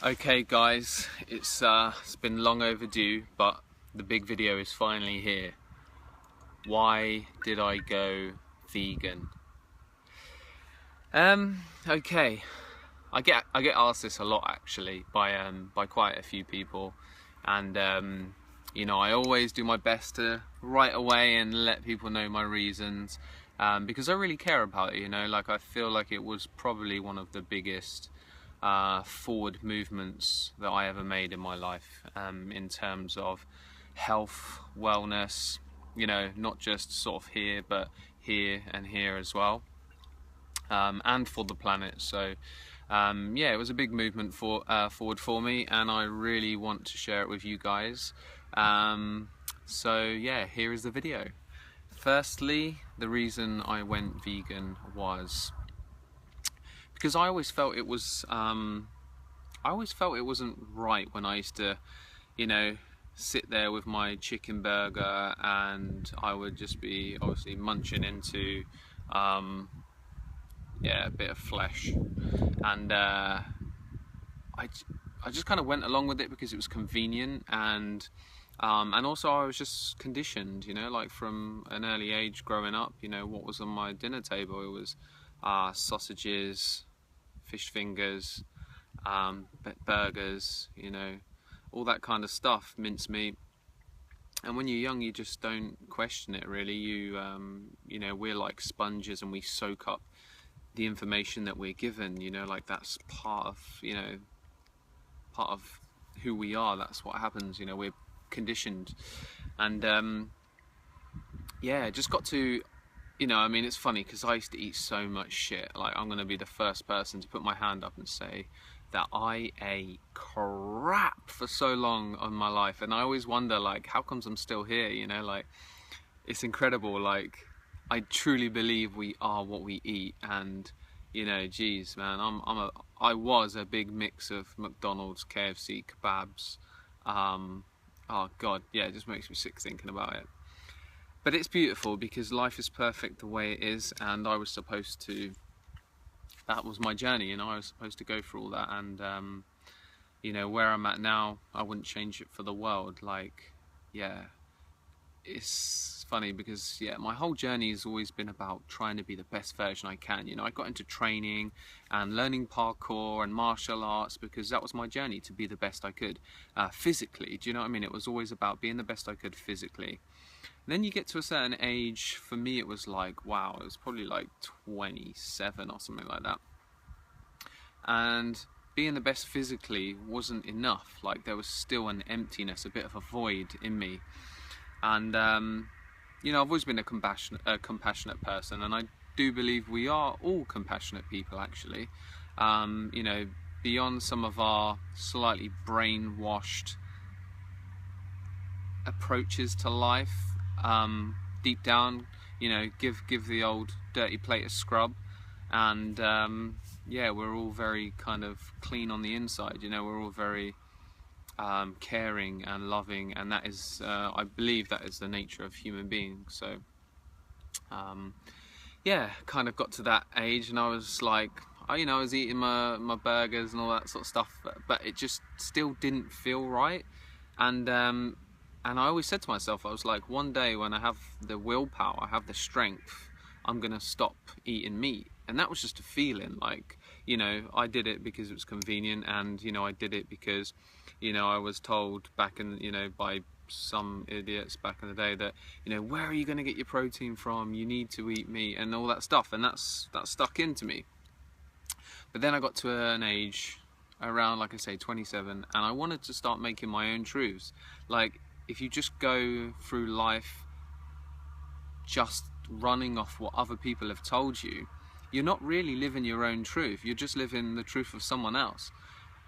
Okay guys, it's been long overdue, but the big video is finally here. Why did I go vegan? Okay, I get asked this a lot actually by quite a few people, and you know, I always do my best to write away and let people know my reasons, because I really care about it. You know, like I feel like it was probably one of the biggest forward movements that I ever made in my life, in terms of health, wellness, you know, not just sort of here, but here and here as well, and for the planet. So yeah, it was a big movement forward for me, and I really want to share it with you guys. So yeah, here is the video. Firstly, the reason I went vegan was because I always felt it wasn't right when I used to, you know, sit there with my chicken burger and I would just be obviously munching into yeah, a bit of flesh, and I just kind of went along with it because it was convenient, and also I was just conditioned, you know, like from an early age growing up. You know, what was on my dinner table? It was sausages, fish fingers, burgers, you know, all that kind of stuff, mincemeat. And when you're young, you just don't question it really. You know, we're like sponges and we soak up the information that we're given, you know, like that's part of, you know, part of who we are. That's what happens, you know, we're conditioned. And yeah, just got to, you know, I mean, it's funny because I used to eat so much shit. Like, I'm going to be the first person to put my hand up and say that I ate crap for so long in my life. And I always wonder, like, how comes I'm still here, you know? Like, it's incredible. Like, I truly believe we are what we eat. And, you know, geez, man, I was a big mix of McDonald's, KFC, kebabs. Oh, God, yeah, it just makes me sick thinking about it. But it's beautiful because life is perfect the way it is, and I was supposed to, that was my journey, you know, I was supposed to go through all that, and you know, where I'm at now, I wouldn't change it for the world. Like, yeah, it's funny because, yeah, my whole journey has always been about trying to be the best version I can. You know, I got into training and learning parkour and martial arts because that was my journey, to be the best I could physically. Do you know what I mean? It was always about being the best I could physically. Then you get to a certain age, for me it was like, wow, it was probably like 27 or something like that. And being the best physically wasn't enough. Like, there was still an emptiness, a bit of a void in me. And you know, I've always been a compassionate person, and I do believe we are all compassionate people actually. You know, beyond some of our slightly brainwashed approaches to life, deep down, you know, give the old dirty plate a scrub, and yeah, we're all very kind of clean on the inside. You know, we're all very caring and loving, and that is, I believe that is the nature of human beings. So yeah, kind of got to that age, and I was like, you know, I was eating my burgers and all that sort of stuff, but it just still didn't feel right. And I always said to myself, I was like, one day when I have the willpower, I have the strength, I'm gonna stop eating meat. And that was just a feeling. Like, you know, I did it because it was convenient, and, you know, I did it because, you know, I was told back in, you know, by some idiots back in the day that, you know, where are you gonna get your protein from? You need to eat meat and all that stuff. And that stuck into me. But then I got to an age around, like I say, 27, and I wanted to start making my own truths. Like, if you just go through life just running off what other people have told you, you're not really living your own truth. You're just living the truth of someone else.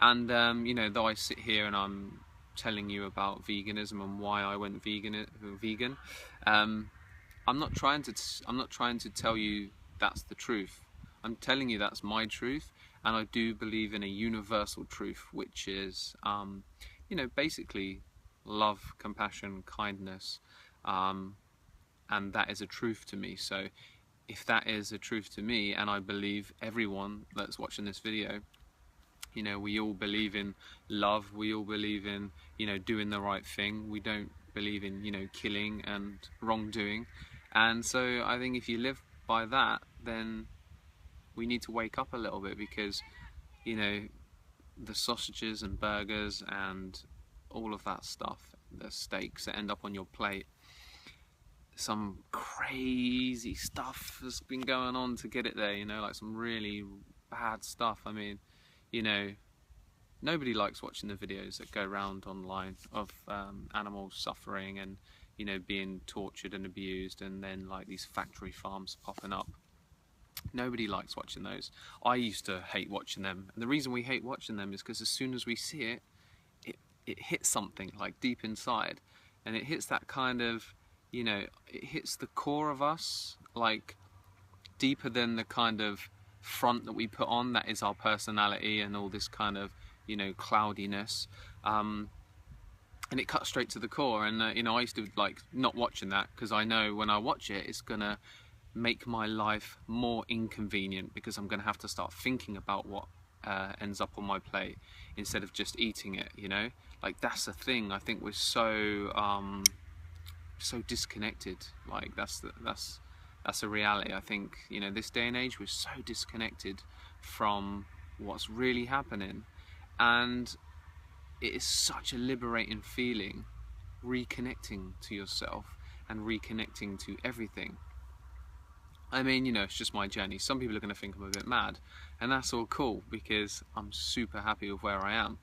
And you know, though I sit here and I'm telling you about veganism and why I went vegan, I'm not trying to tell you that's the truth. I'm telling you that's my truth, and I do believe in a universal truth, which is, you know, basically love, compassion, kindness, and that is a truth to me. So if that is a truth to me, and I believe everyone that's watching this video, You know, we all believe in love, we all believe in, you know, doing the right thing. We don't believe in, you know, killing and wrongdoing. And so I think if you live by that, then we need to wake up a little bit, because, you know, the sausages and burgers and all of that stuff, the steaks that end up on your plate, some crazy stuff has been going on to get it there, you know, like some really bad stuff. I mean, you know, nobody likes watching the videos that go around online of animals suffering and, you know, being tortured and abused, and then like these factory farms popping up. Nobody likes watching those. I used to hate watching them, and the reason we hate watching them is because as soon as we see it, it hits something like deep inside, and it hits that kind of, you know, it hits the core of us, like deeper than the kind of front that we put on, that is our personality and all this kind of, you know, cloudiness, and it cuts straight to the core. And you know, I used to like not watching that, because I know when I watch it, it's gonna make my life more inconvenient, because I'm gonna have to start thinking about what ends up on my plate instead of just eating it, you know. Like, that's the thing. I think we're so so disconnected. Like, that's a reality. I think, you know, this day and age, we're so disconnected from what's really happening, and it is such a liberating feeling, reconnecting to yourself and reconnecting to everything. I mean, you know, it's just my journey. Some people are going to think I'm a bit mad, and that's all cool, because I'm super happy with where I am.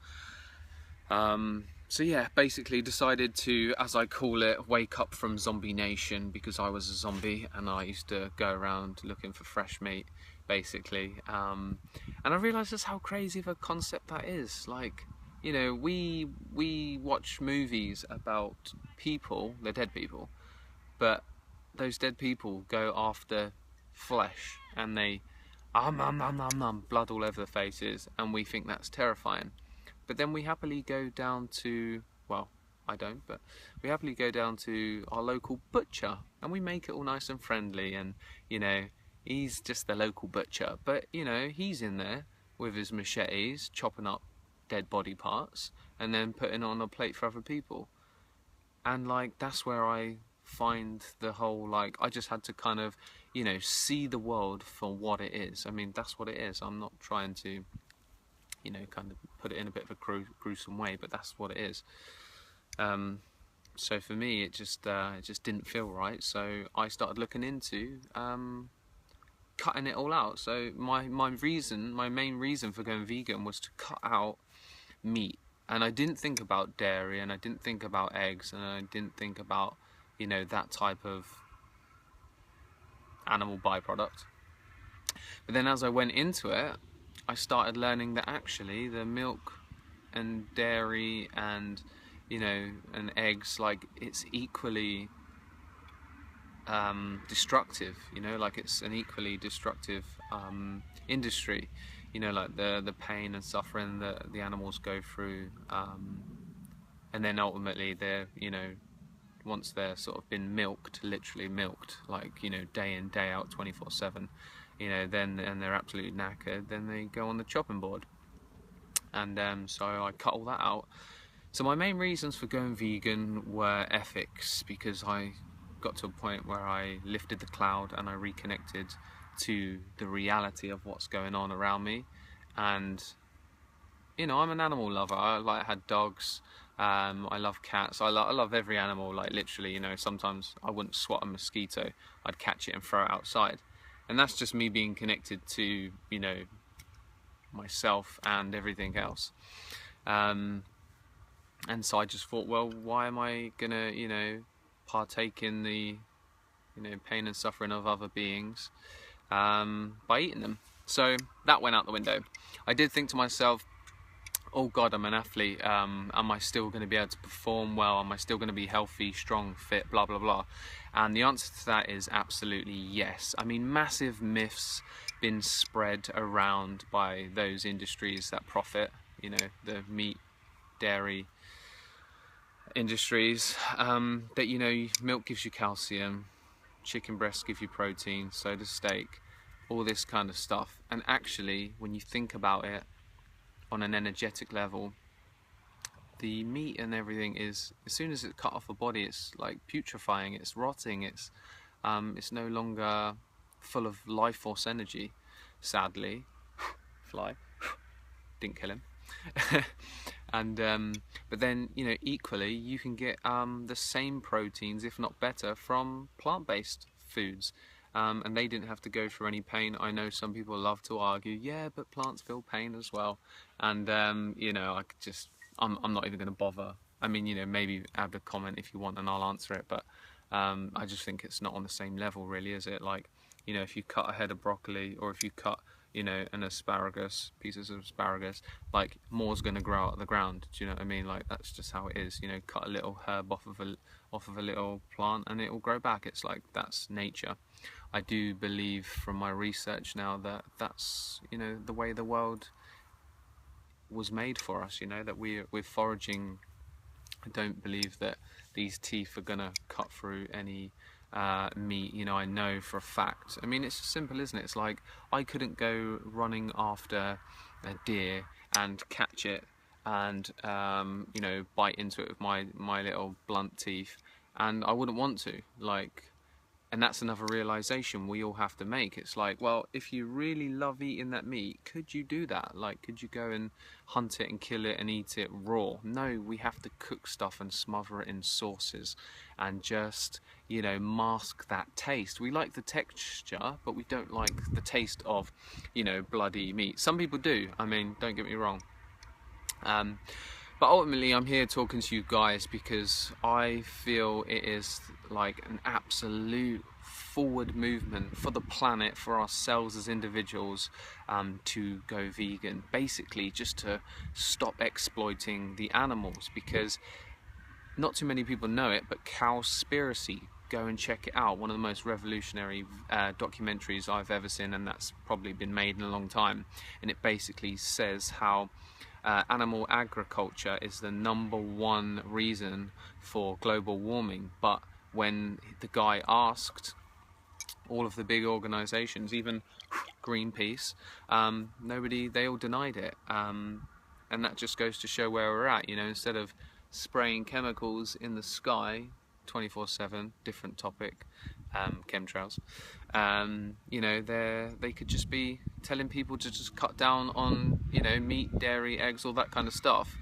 So yeah, basically decided to, as I call it, wake up from zombie nation, because I was a zombie and I used to go around looking for fresh meat, basically. And I realised just how crazy of a concept that is. Like, you know, we watch movies about people, they're dead people, but those dead people go after flesh, and they blood all over the faces, and we think that's terrifying. But then we happily go down to, well, I don't, but we happily go down to our local butcher, and we make it all nice and friendly, and, you know, he's just the local butcher, but, you know, he's in there with his machetes, chopping up dead body parts, and then putting it on a plate for other people. And, like, that's where I find the whole, like, I just had to kind of, you know, see the world for what it is. I mean, that's what it is. I'm not trying to, you know, kind of put it in a bit of a gruesome way, but that's what it is. So for me, it just didn't feel right. So I started looking into cutting it all out. So my main reason for going vegan was to cut out meat. And I didn't think about dairy, and I didn't think about eggs, and I didn't think about, you know, that type of animal byproduct. But then as I went into it, I started learning that actually the milk and dairy and, you know, and eggs, like, it's equally destructive, you know, like it's an equally destructive industry, you know, like the pain and suffering that the animals go through, and then ultimately they're, you know, once they're sort of been milked, literally milked, like, you know, day in, day out, 24/7, you know, then, and they're absolutely knackered, then they go on the chopping board. And so I cut all that out. So my main reasons for going vegan were ethics, because I got to a point where I lifted the cloud and I reconnected to the reality of what's going on around me. And, you know, I'm an animal lover. I had dogs. I love cats. I love every animal, like, literally, you know. Sometimes I wouldn't swat a mosquito, I'd catch it and throw it outside. And that's just me being connected to, you know, myself and everything else. And so I just thought, well, why am I gonna, you know, partake in the, you know, pain and suffering of other beings by eating them? So that went out the window. I did think to myself, oh God, I'm an athlete. Am I still going to be able to perform well? Am I still going to be healthy, strong, fit, blah, blah, blah? And the answer to that is absolutely yes. I mean, massive myths been spread around by those industries that profit, you know, the meat, dairy industries, that, you know, milk gives you calcium, chicken breasts give you protein, so does steak, all this kind of stuff. And actually, when you think about it, on an energetic level, the meat and everything is, as soon as it's cut off a body, it's like putrefying, it's rotting, it's no longer full of life force energy, sadly. Fly. Didn't kill him. And but then, you know, equally you can get the same proteins, if not better, from plant-based foods, and they didn't have to go through any pain. I know some people love to argue, yeah, but plants feel pain as well, and you know, I'm not even going to bother. I mean, you know, maybe add a comment if you want and I'll answer it, but I just think it's not on the same level, really, is it? Like, you know, if you cut a head of broccoli, or if you cut, you know, pieces of asparagus, like, more's going to grow out of the ground. Do you know what I mean? Like, that's just how it is. You know, cut a little herb off of a little plant and it will grow back. It's like, that's nature. I do believe from my research now that that's, you know, the way the world was made for us. You know, that we're foraging. I don't believe that these teeth are gonna cut through any meat. You know, I know for a fact. I mean, it's just simple, isn't it? It's like, I couldn't go running after a deer and catch it and you know, bite into it with my little blunt teeth, and I wouldn't want to. Like, and that's another realization we all have to make. It's like, well, if you really love eating that meat, could you do that? Like, could you go and hunt it and kill it and eat it raw? No, we have to cook stuff and smother it in sauces and just, you know, mask that taste. We like the texture, but we don't like the taste of, you know, bloody meat. Some people do. I mean, don't get me wrong. But ultimately, I'm here talking to you guys because I feel it is like an absolute forward movement for the planet, for ourselves as individuals, to go vegan. Basically, just to stop exploiting the animals, because not too many people know it, but Cowspiracy, go and check it out. One of the most revolutionary documentaries I've ever seen, and that's probably been made in a long time. And it basically says how animal agriculture is the #1 reason for global warming. But when the guy asked all of the big organizations, even Greenpeace, they all denied it. And that just goes to show where we're at. You know, instead of spraying chemicals in the sky 24/7, different topic, chemtrails, you know, they could just be telling people to just cut down on, you know, meat, dairy, eggs, all that kind of stuff.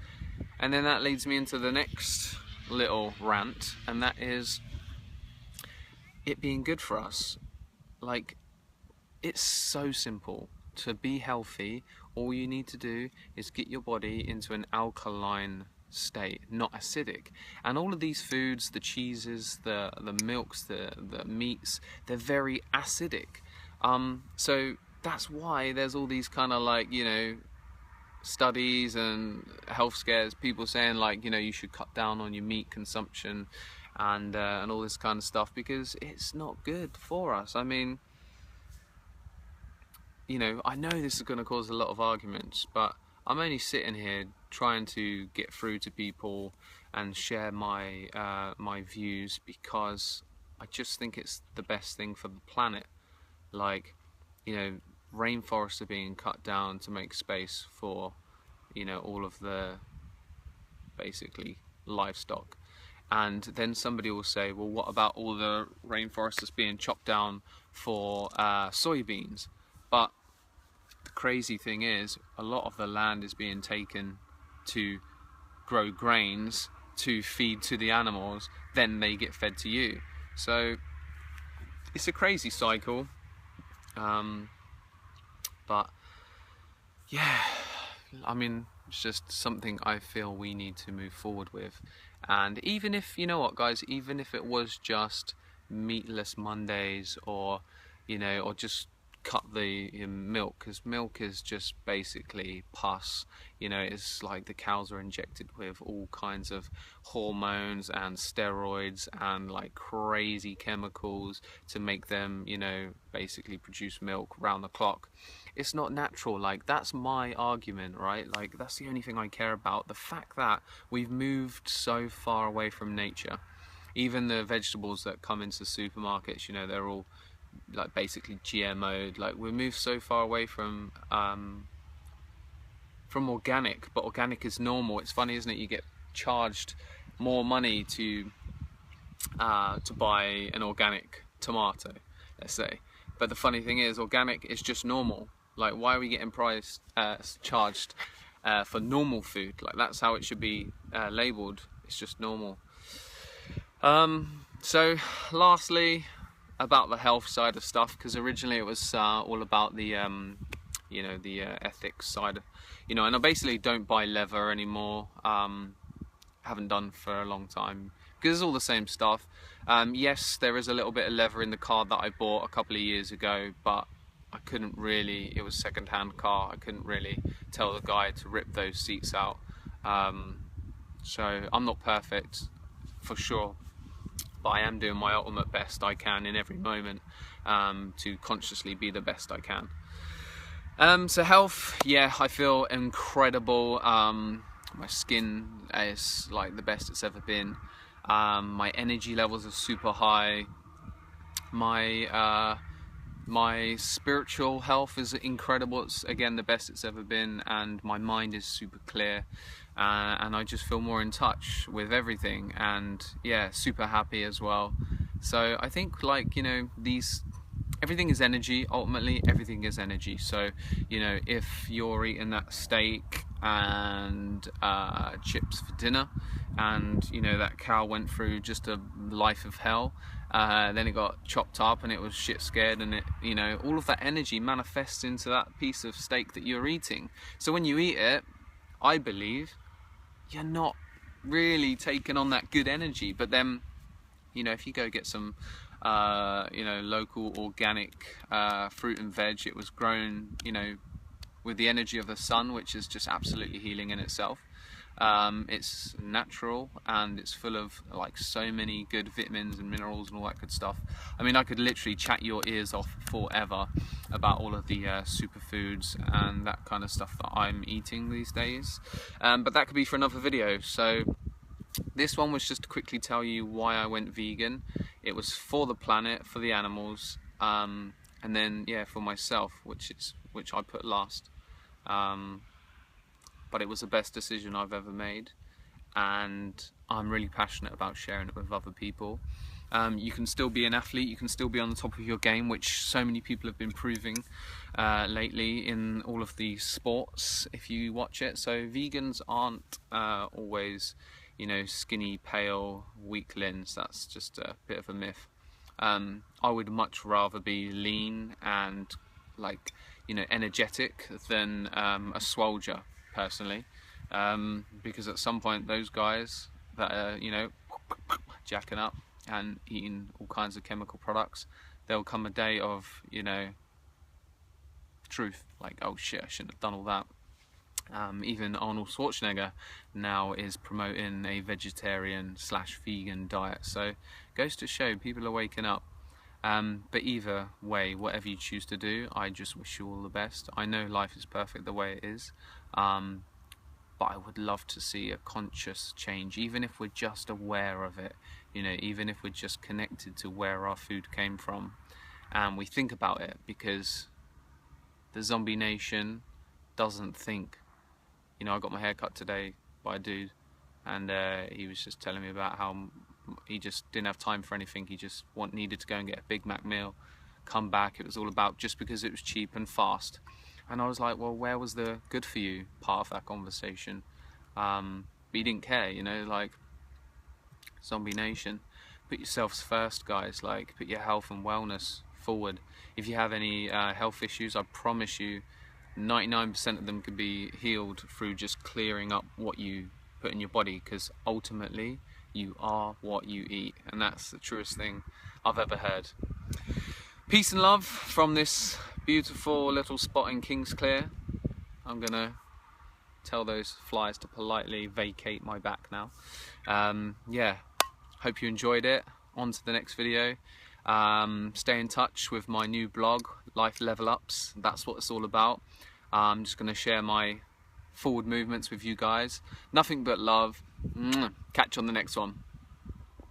And then that leads me into the next little rant, and that is it being good for us. Like, it's so simple. To be healthy, all you need to do is get your body into an alkaline state, not acidic. And all of these foods, the cheeses, the milks, the meats, they're very acidic. So that's why there's all these kind of, like, you know, studies and health scares, people saying, like, you know, you should cut down on your meat consumption and all this kind of stuff, because it's not good for us. I mean, you know, I know this is going to cause a lot of arguments, but I'm only sitting here trying to get through to people and share my my views, because I just think it's the best thing for the planet. Like, you know, rainforests are being cut down to make space for, you know, all of the basically livestock. And then somebody will say, well, what about all the rainforests that's being chopped down for soybeans? But the crazy thing is, a lot of the land is being taken to grow grains to feed to the animals, then they get fed to you. So it's a crazy cycle. But yeah, I mean, it's just something I feel we need to move forward with. And even if, you know what, guys, even if it was just meatless Mondays, or, you know, or just cut the milk, because milk is just basically pus. You know, it's like the cows are injected with all kinds of hormones and steroids and like crazy chemicals to make them, you know, basically produce milk round the clock. It's not natural. Like, that's my argument, right? Like, that's the only thing I care about, the fact that we've moved so far away from nature. Even the vegetables that come into supermarkets, you know, they're all like basically GMO'd. Like, we moved so far away from from organic, but organic is normal. It's funny, isn't it? You get charged more money to buy an organic tomato, let's say. But the funny thing is, organic is just normal. Like, why are we getting charged for normal food? Like, that's how it should be labelled. It's just normal. So lastly, about the health side of stuff, because originally it was all about the you know, the ethics side, you know, and I basically don't buy leather anymore. Haven't done for a long time, because it's all the same stuff. Yes, there is a little bit of leather in the car that I bought a couple of years ago, but I couldn't really, it was a second-hand car, I couldn't really tell the guy to rip those seats out. So I'm not perfect, for sure, but I am doing my ultimate best I can in every moment to consciously be the best I can. So health, yeah, I feel incredible. My skin is like the best it's ever been. My energy levels are super high. My spiritual health is incredible. It's again the best it's ever been, and my mind is super clear, and I just feel more in touch with everything, and yeah, super happy as well. So I think, like, you know, everything is energy. Ultimately, everything is energy. So, you know, if you're eating that steak and chips for dinner, and you know that cow went through just a life of hell, then it got chopped up and it was shit scared, and it, you know, all of that energy manifests into that piece of steak that you're eating. So when you eat it, I believe you're not really taking on that good energy. But then, you know, if you go get some you know, local organic fruit and veg, it was grown, you know, with the energy of the sun, which is just absolutely healing in itself. It's natural, and it's full of like so many good vitamins and minerals and all that good stuff. I mean, I could literally chat your ears off forever about all of the superfoods and that kind of stuff that I'm eating these days, but that could be for another video. So this one was just to quickly tell you why I went vegan. It was for the planet, for the animals, and then yeah, for myself, which I put last. But it was the best decision I've ever made, and I'm really passionate about sharing it with other people. You can still be an athlete, you can still be on the top of your game, which so many people have been proving lately in all of the sports, if you watch it. So vegans aren't always, you know, skinny, pale, weaklings. That's just a bit of a myth. I would much rather be lean and, like, you know, energetic than a swolger, personally, because at some point those guys that are, you know, jacking up and eating all kinds of chemical products, there'll come a day of, you know, truth, like, oh shit, I shouldn't have done all that. Even Arnold Schwarzenegger now is promoting a vegetarian / vegan diet, so goes to show people are waking up. But either way, whatever you choose to do, I just wish you all the best. I know life is perfect the way it is, but I would love to see a conscious change, even if we're just aware of it, you know, even if we're just connected to where our food came from and we think about it, because the zombie nation doesn't think. You know, I got my hair cut today by a dude, and he was just telling me about how he just didn't have time for anything. He just needed to go and get a Big Mac meal, come back. It was all about just because it was cheap and fast. And I was like, well, where was the good for you part of that conversation? But he didn't care, you know, like, zombie nation. Put yourselves first, guys. Like, put your health and wellness forward. If you have any health issues, I promise you 99% of them can be healed through just clearing up what you put in your body, because ultimately you are what you eat, and that's the truest thing I've ever heard. Peace and love from this beautiful little spot in Kingsclear. I'm gonna tell those flies to politely vacate my back now. Yeah, hope you enjoyed it. On to the next video. Stay in touch with my new blog, Life Level Ups. That's what it's all about. I'm just going to share my forward movements with you guys. Nothing but love. Catch you on the next one.